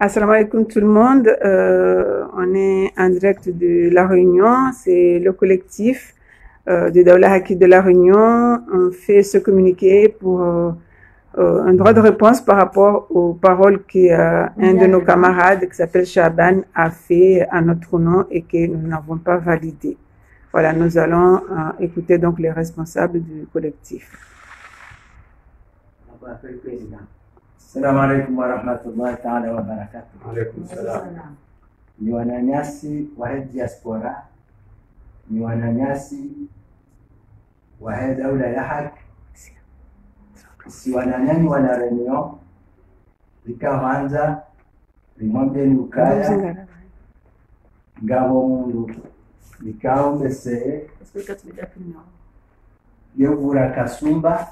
Assalamu alaikum tout le monde. On est en direct de La Réunion. C'est le collectif de Daoula Haki de La Réunion. On fait ce communiqué pour un droit de réponse par rapport aux paroles qu'un de nos camarades, qui s'appelle Shaban, a fait à notre nom et que nous n'avons pas validé. Voilà, nous allons écouter donc les responsables du collectif. Assalamu alaikum wa rahmatullahi ta'ala wa barakatuh. Alaikum salam. Ni wananyasi wa diaspora, ni wananyasi wa daula ya haki, si wananyani wana Reunion, likawanza limwambie ni ukaya ngabo mundu likaombese yevura kasumba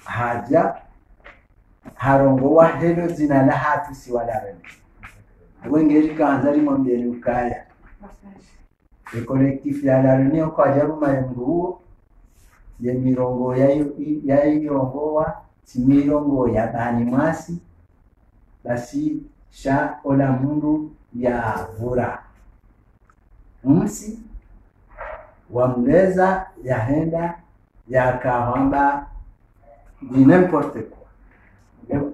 haja harongowa helo zina la hatu si walarene wengeri kanza limwambie ni ukaya le collectif ya la Reunion kwa jaruma ya mruo ya mirongo ya irongowa si mirongo ya bani mwasi basi sha ola mundu ya vura msi wamleza ya henda ya kahamba di n'importe quoi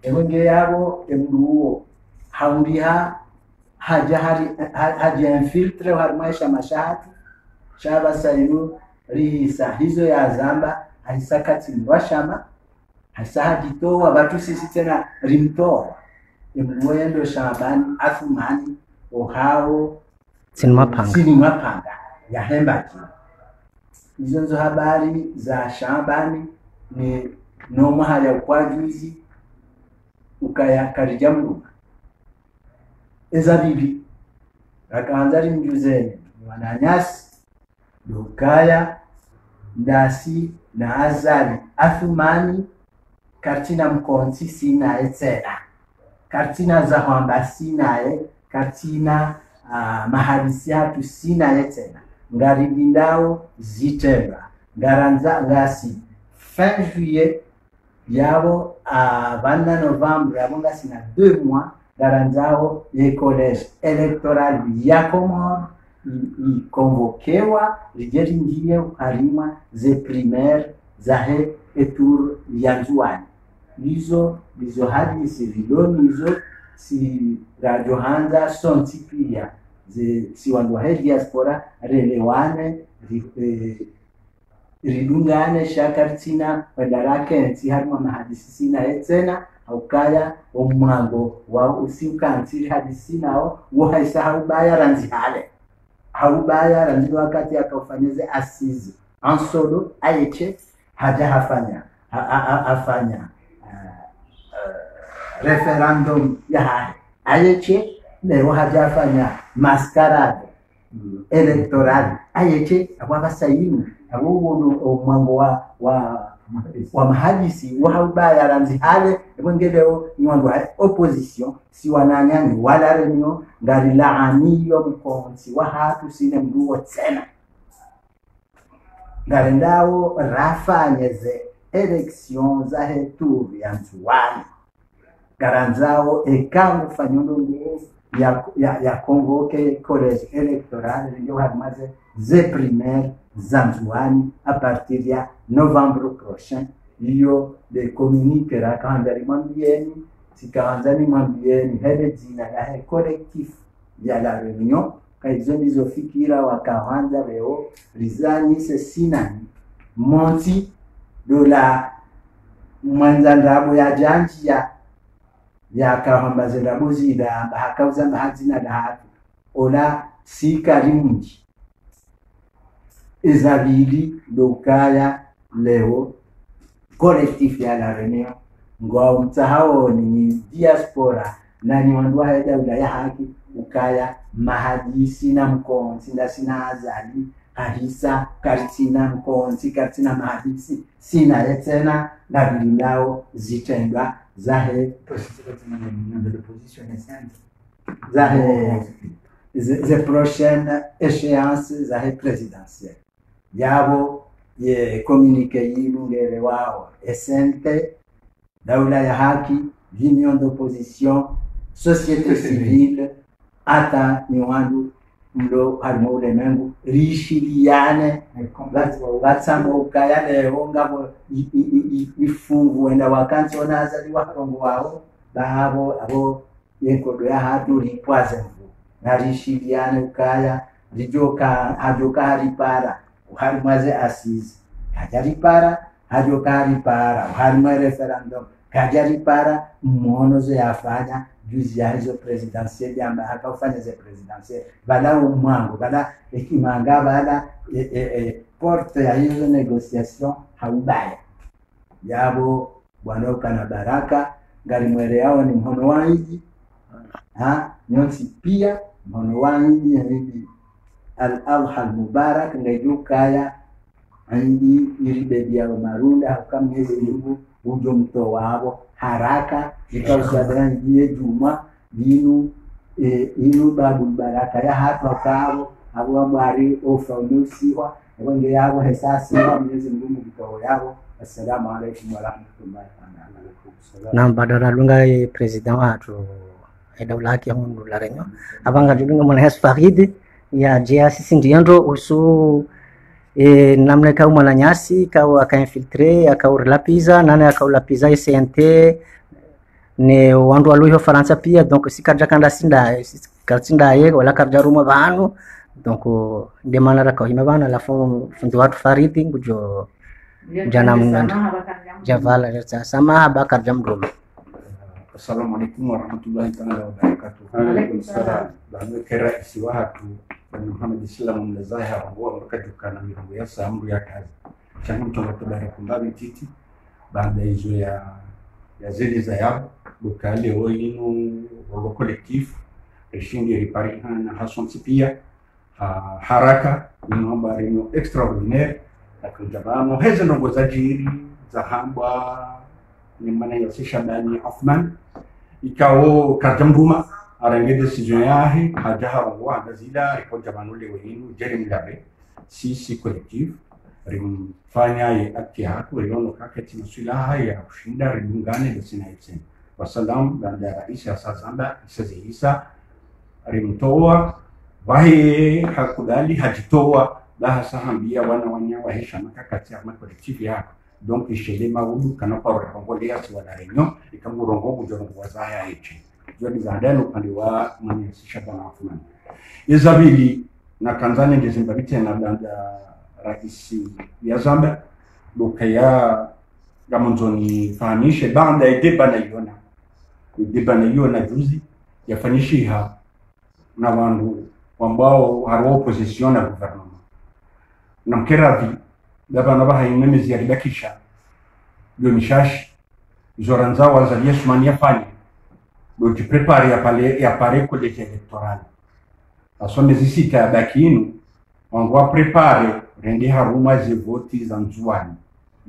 ewenge yabo emruo haundiha haja infiltre harmaisha mashahati shaba sayu rihisa hizo ya zamba haisakati washama hasahajitoa watu sisi tena rimtoa emruendo Shabani Athumani ohao sinimapanga ya hembaki hizo nzo habari za Shabani ni noma hali ya ukwajuzi ukayakarija mruka eza bibi rakaanzari mjuzeni wananyasi lukaya ndasi na azali Athumani kartina mkonsi sina etera kartina za hamba sinae kartina mahalisi hatu sinae tena ngaridindao zitera ngaranza ngasi fin juillet yabo a 20 novembre yabo ngasi na 2 mois ngaranzao le collège électoral ya Comore i convoquewa rijeringie harima ze primaire zahe etour ya Nzuani hizo hadisi viloni hizo si Radio Hanza sonti pia si wandu wa diaspora relewane ridungane shakartina wendarake nti harima mahadisi sina etena haukaya omwango wa usiukanti hadisi nao wahaisa haubaya ranzi hale haubaya ranzi wakati akafanyeze asizi ansolo ayeche haja afanya referendum ya ayeche leo haja afanya mascarade electoral ayeche ababa sayinu abo mwango wa mahadisi wa haubaya ranzi hale wengeleo nywandu ha opposition si wananyani wala Reunion ngari laaniyo mkonsi wa hatu sine mduo tena ngarendao rafanyeze election za hetu ya Nzuani garanzao ekangu fanyondo ya convoquer collège électoral ndio hadimaze ze primaire za Nzuani à partir ya novembre prochain hiyo de communiquer la kanzari mwambieni sikanzani mwambieni hele zina la collectif ya la Reunion kaizo ndizo fikira wakaanza leo rizani se sinani monti dola mwanzandabo ya janji ya kahamba ndabo zida hakauza mahazina da hatu ola sikarimunji ezabili dokaya leo collectif ya la Reunion ngwa mtahao ni diaspora na ni wandu wa daula ya haki ukaya mahadisi na mkonsi na sina azali ahisa kartina mkonsi kartina mahadisi sina etena na bilao zitendwa zahe les prochaines échéances zahe présidentielles yabo ye communiqué yinu ngere wao esente daula ya haki, l'union d'opposition, société civile, hata ni wandu mlo harimo ulemengu rishiliane vatsamba ukaya leo ngabo ifungu wenda wakansi wanazaliwa harongo wao abo yekodo ya hatu ripwaze mvu na rishiliane ukaya hajoka haripara uharimwaze asizi kajaripara hajoka haripara uharimwa referendum kajaripara mmonozo yafanya juzi ya hizo presidentielle ya haka ufanya ze presidentielle bala umwango bala ikimanga bala porte ya hizo negotiation haubaya yabo bwana ukana baraka ngari mwere yao ni mhono wangi nyonsi pia mhono wangi ya hivi al-adha al-mubarak ngejukaya andi iribebia marunda hakamwezi Mungu ujo mto wabo haraka ikausadran die juma inu babu baraka ya hatu akabo abo amari ofanusiwa wenge yabo hesasi wa Mwenyezi Mungu mtao yabo. Assalamu alaykum wa rahmatullahi wa barakatuh. Na badara lunga president watu daula haki ya Mungu la Renyo abanga julunga mwana Hes Farid ya jia sisi ndiando usu namna kau malanyasi kau aka infiltre aka lapiza nana aka lapiza CNT ne wandu waluho Faransa pia donc sikaja kanda sinda ye wala karja ruma banu donc de manara ko hima bana la fundi watu Faridi ngujo jana mnanda javala sama habakar jamrum. Assalamualaikum warahmatullahi wa barakatuh. Waalaikumsalam. Bana kera isiwa hatu Muhammad Islam mlazaha wa wakati na mirongo ya samru ya kazi changu mtobatobara kumbabi titi baada hizo ya zile za yabo lokale oinu wa collectif reshindi ripari na hason pia haraka ni habari no extraordinaire akujabamo hizo ndongo za jiri za hamba ni maana ya Shabani Othman ikao karjamruma arenge decision yahe hajaha wa gazila ripota manule wenu Jeremy Labe sisi collective rimfanya ye atihaku yono kakati masuala ya kushinda rimungane na sinaitsen wasalam banda rais ya sazamba isazihisa rimtoa wahi hakudali hajitoa daha sahambia wanya wahisha makakati ya collective yako donc ishele maudu kana kwa rongolea si wala renyo ikamurongo bujongo wazaya hichi joni zadano pande wa mwenye Shabani Othman izabili na Tanzania ngezimbabite na banda rais ya Zambia lokaya gamonzoni fahamishe banda ideba na yona juzi yafanishiha na wandu ambao haro opposition na gouvernement na mkeravi daba nabaha imemezi ya ribakisha yonishashi zoranza wazalia sumania fanya doji prepare ya pare college electoral asome zisita ya bakinu wangwa prepare rendi haruma ze voti za nzuani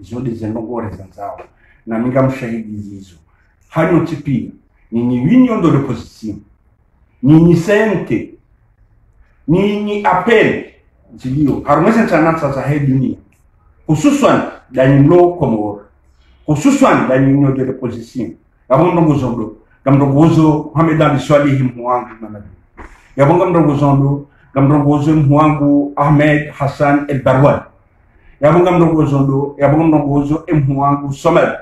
izode zenongore zanzao na minga mshahidi zizo hanyo tipia nini union de l'opposition nini sente nini appel zilio harumese chanatsa za dunia hususan danilo komoro hususan danilo de l'opposition amondo ngozondo gamrongozo Mohamed Ali Swalihi mwangu manabi yabonga mrongozondo gamrongozo mwangu Ahmed Hassan El Barwan yabonga mrongozo mwangu Somel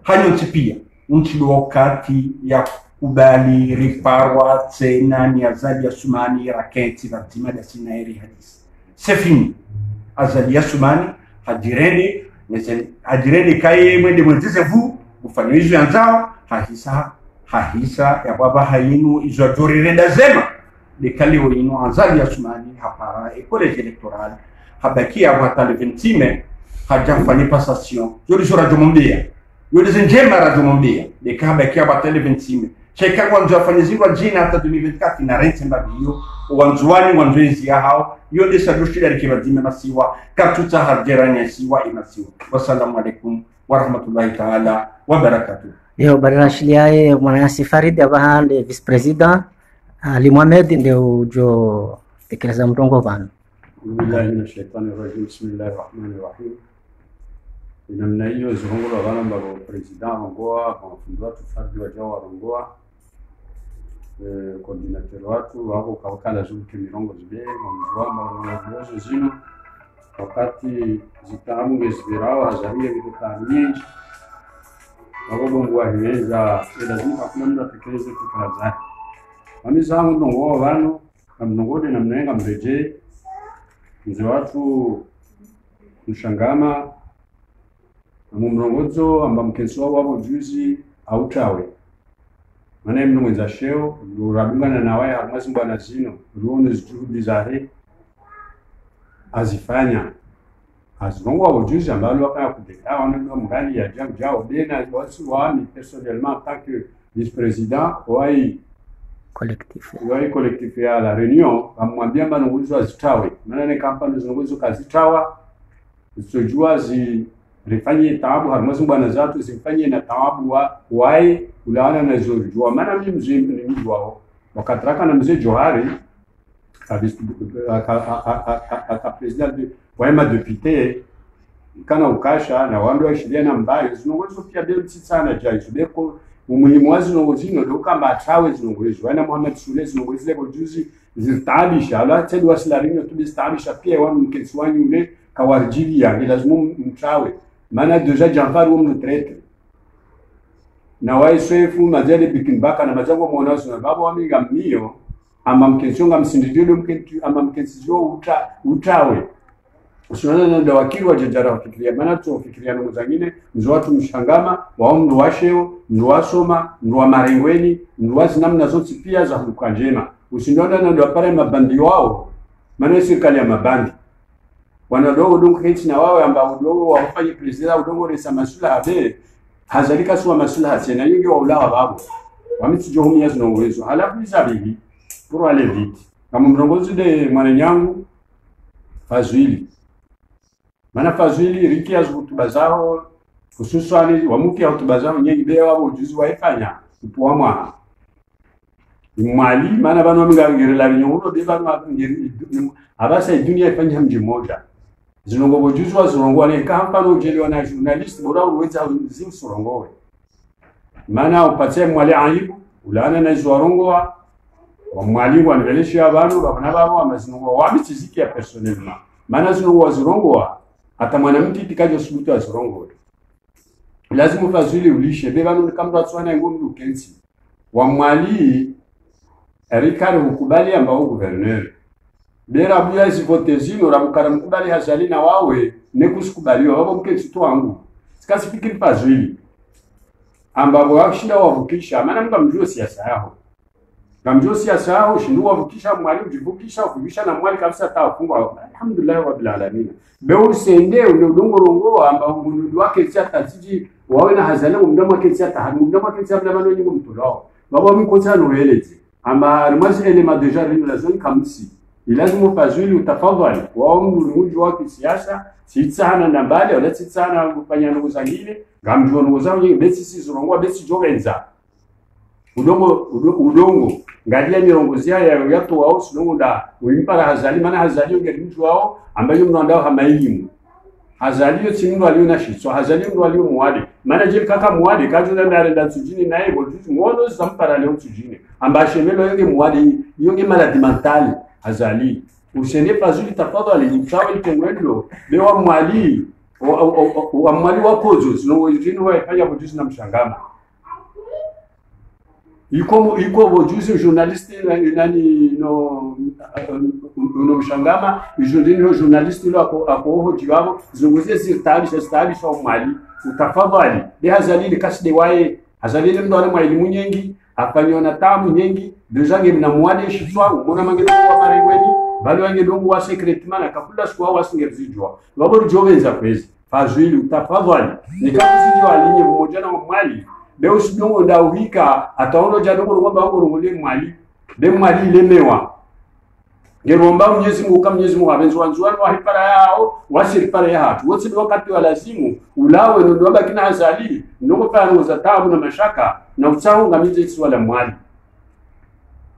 hanyo tipia nchi wakati ya kubali riparwa tena ni azali ya Sumani raketi vatima da sinairi hadisi sefini azali ya Sumani hajireni kai mwende mwentize vu ufanye hizo yanzao hahisa ya baba hayinu izo renda zema dekali wino azali ya Sumani hapara college electoral habakia wata le 20 hajafanya passation yodi sura jomombia yodi zenjema rajomombia dekabakia wata le 20 cheka kwanza afanyizwa jina hata 2024 na rente mbabio wanzuani wanzwezi ya hao yodi sadushida rikibadime masiwa katuta harjeranya siwa imasiwa. Wassalamu alaikum warahmatullahi ta'ala wabarakatuh. Yo badala shiliae mwanasi Farid abahande vice president Ali Mohamed ndio ujo tekeleza mrongo bana. Billahi minash shaitani rajim. Bismillahir rahmanir rahim. namna hiyo zirongolo abana ambao president arongoa abafundi watu fardi wajao warongoa coordinateur watu wako kawakala zuke mirongo zibere mwanzwamba wanazozo zino wakati zitamu ngezibirao hazaria vilika nyingi wako ngwaheza lazima kuna mtu atekeleze fikra zake wamizangu ndongo abantu amnongode namnenga mreje nzi watu mshangama mumrongozo amba mkenso wabo juzi autawe maana mnongeza sheo urabungana nawe hamwezi bwana zino ruone zijuhudi zahe azifanya azongo wabo juzi ambalo akaya kudeka wana mgali ya jao bena watu wami personnellement en tant que vice-président collectif ya la réunion amwambia manongozo azitawe maana ni kampani zinongozo kazitawa zisojua rifanye taabu harmazu bwana zatu zifanye na taabu wae ulana na zojua maana mimi mzee ni mji wao wakatraka na mzee Johari aka president waema député kana ukasha na wando washiria na mbayo zinongozo pia bila sana jaizo beko umuhimu wazi zinongozino ndo kama atawe zinongozo wana Mohamed Sule zinongozo lebo juzi zitaabisha ala tedi wasilarinyo tubistaabisha pia wa mkeswani ule kawarjilia lazima mtawe maana deja Janfar wa mtraite na waisefu majali bikinbaka na majango mwonazo na baba wamiga mio ama mkensonga msindidio mkentu ama mkensizio utawe usiona ndo wakili wa jajara wafikiria maana tuofikiria na mzangine nzo watu mshangama wao ndo washeo ndo wasoma ndo wa marengweni ndo wazi namna zote pia za huko njema usinona ndo apare mabandi wao maana serikali ya mabandi wanadogo donc hiti na wao ambao dogo wafanye president udongo resa masula abe hazalika suwa masula hasena yingi wa ulawa babu wamitijohumia zinongozo halafu bizabibi pour aller vite kama mrongozi de mwananyangu Fazwili maana Fazwili riki azutuba zao hususani wamuki hotuba zao nyengi bewa ujuzi waifanya upuwa mwa mwali maana bano mngangere la binyo de bano abasa dunia ifanya mji mmoja zinongo bojuzi wa zirongo ne kampano ujeliwa na journalist bora uweza zimu sorongowe maana upatie mwali aibu ulana na zirongo wa mwali wa nvelesha ya bano bana babo amazinongo wabitiziki ya personnellement maana zinongo wa zirongo hata mwanamti tikaje subutu wa zirongo lazima Fazwili ulishe bebano kama tswana ngombe ukensi wa mwali Erikari hukubali ambao gouverneur bera buya zivotezino ramukara mkubali hazali na wawe nekusikubaliwa wabo mkensi tu wangu sikasifikiri Fazwili ambao wakishinda wavukisha maana mga mjua siasa yao ngamjua siasa yao shindu wavukisha mwali ujivukisha ufukisha na mwali kabisa tafungwa alhamdulillah rabbil alamin beul sende udongo rongo ambao mundu wake tia tatiji wawe na hazali mdomo wake tia tahamu mdomo wake tia mdomo nyingi mtulao baba mikocha noelezi ama rimazi elema deja rino la zone kamsi ilazimu Fazwili utafadhali wao mji wa kisiasa sitsana na mbali wala sitsana kufanya ndugu zangine ngamjua ndugu zao nyingi besi sizorongoa besi jovenza udongo ngalia miongozia ya yato wao sinongo da uimpara hazali maana hazali ngeli mtu wao ambaye mnaandao hamailimu hazali yo timu walio na shitso hazali mtu walio muade maana je kaka muade kajo na ndarenda tujini naye bojuzi muono zampara leo tujini ambashe melo yenge muade yonge maladi mentali hazali usende Fazwili tafadhali mtawe litengwendo bewa mwali wa mwali wa kozo sinongo jini wa ifanya bojuzi na mshangama iko bojuzi journaliste nani no mshangama journaliste lo ako jiwabo zunguzie sirtali sho mali utafadhali de hazali kaside wae hazali ndo wale mwali munyengi afanyona tamu nyengi dejange na mwade shitwa mbona mangelo kwa marengweni bali wange dongo wa secretman akakula sikwa wasingezijwa babo jovenza kwezi Fazwili utafadhali nikakuzijwa alinye mmoja na mwali leo sidongo ndauhika ataondo jadongo ngomba wangu ngole mwali de mwali lemewa ngeromba Mwenyezi Mungu kama Mwenyezi Mungu abenzo wanzuani wa hipara yao wasiripara ya hatu wote wakati wa lazimu ulawe ndo baba kina hazali ndongo pano za tabu na mashaka na utsaho ngamize swala mwali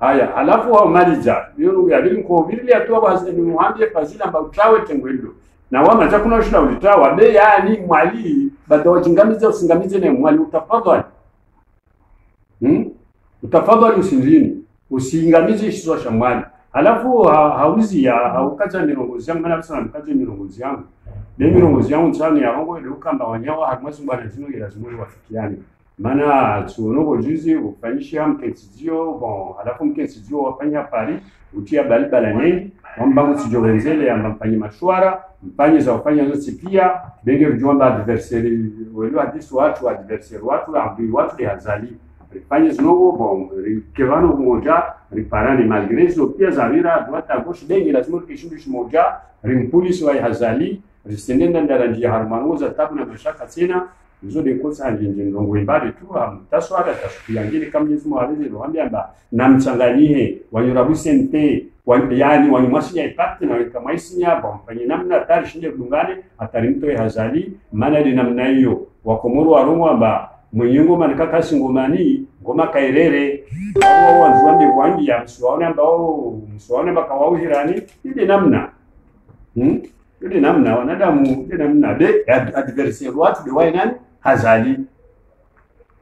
haya alafu wa maliza hiyo ya bilim ko biblia tu wa hazali muambie Fazwili ambao utawe tengwendo na wama za kuna shida ulitawa be yani mwali baada wajingamize usingamize ne mwali utafadhali utafadhali usingamize shizo sha mwali alafu hauzi ya haukaza mirongozi yangu maana sana mkaje mirongozi yangu be mirongozi yangu tsani ya hongo ile ukamba wanyawa hakmasu bwana zino ila zimo wafikiani maana tuonogo juzi ufanyisha mkensizio bon alafu mkensizio wafanya pari utia balibala nini kwamba msijowenzele ya mfanye mashwara mfanye za ufanya zote pia benge vijomba adversary wale hadisu watu adversary watu ambi watu de hazali rifanye znogo bon rikevano moja riparani malgré zo pia zavira droite à gauche benge lazima kishindu shimoja rimpolisi wa hazali risendenda ndarandia harmano za tabu na mashaka tena hizo de kosa njinji ndongo ibade tu taswara tasukiyangile kama Yesu mwalize roambia mba na mchanganyie wanyurabu sente yani wanyumasinya ipate na kama isinya bomfanye namna tari shinde kudungane atarimtoe hazali maana ni namna hiyo wakomoro warongo amba mwenyengo manikaka singomani ngoma kairere wao wanzuande wangi ya mswaone ambao mswaone bakawauhirani ile namna ile namna wanadamu ile namna de adversary watu de wainani hazali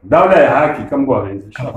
daula ya haki kama waanzisha